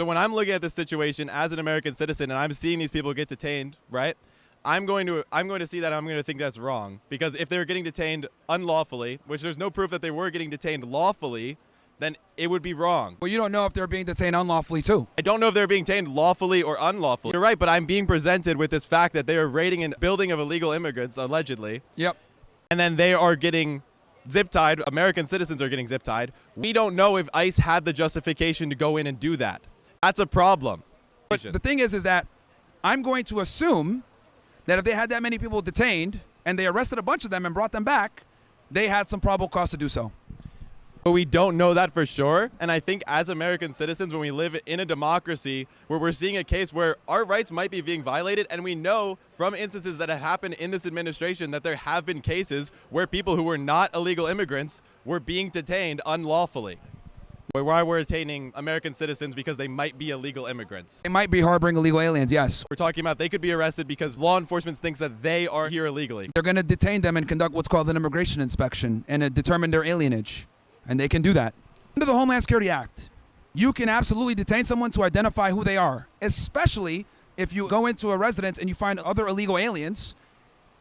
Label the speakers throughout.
Speaker 1: So when I'm looking at this situation as an American citizen and I'm seeing these people get detained, right? I'm going to see that, I'm going to think that's wrong, because if they're getting detained unlawfully, which there's no proof that they were getting detained lawfully, then it would be wrong.
Speaker 2: Well, you don't know if they're being detained unlawfully too.
Speaker 1: I don't know if they're being detained lawfully or unlawfully. You're right, but I'm being presented with this fact that they are raiding a building of illegal immigrants, allegedly.
Speaker 2: Yep.
Speaker 1: And then they are getting zip-tied. American citizens are getting zip-tied. We don't know if ICE had the justification to go in and do that. That's a problem.
Speaker 2: But the thing is that I'm going to assume that if they had that many people detained and they arrested a bunch of them and brought them back, they had some probable cause to do so.
Speaker 1: But we don't know that for sure. And I think as American citizens, when we live in a democracy where we're seeing a case where our rights might be being violated, and we know from instances that have happened in this administration that there have been cases where people who were not illegal immigrants were being detained unlawfully. Why we're detaining American citizens because they might be illegal immigrants.
Speaker 2: They might be harboring illegal aliens, yes.
Speaker 1: We're talking about they could be arrested because law enforcement thinks that they are here illegally.
Speaker 2: They're going to detain them and conduct what's called an immigration inspection and determine their alienage. And they can do that. Under the Homeland Security Act, you can absolutely detain someone to identify who they are, especially if you go into a residence and you find other illegal aliens.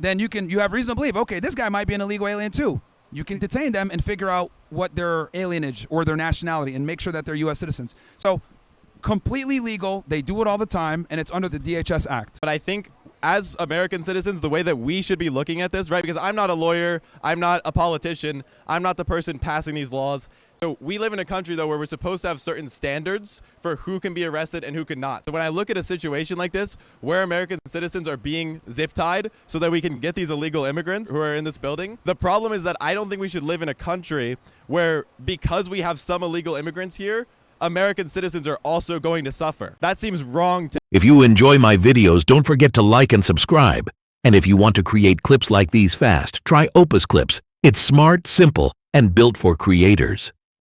Speaker 2: Then you have reason to believe, okay, this guy might be an illegal alien too. You can detain them and figure out what their alienage or their nationality and make sure that they're U.S. citizens. So completely legal. They do it all the time, and it's under the DHS Act.
Speaker 1: But I think as American citizens, the way that we should be looking at this, right? Because I'm not a lawyer, I'm not a politician, I'm not the person passing these laws. So we live in a country, though, where we're supposed to have certain standards for who can be arrested and who cannot. So when I look at a situation like this, where American citizens are being zip-tied so that we can get these illegal immigrants who are in this building, the problem is that I don't think we should live in a country where, because we have some illegal immigrants here, American citizens are also going to suffer. That seems wrong to me.
Speaker 3: If you enjoy my videos, don't forget to like and subscribe. And if you want to create clips like these fast, try Opus Clips. It's smart, simple, and built for creators.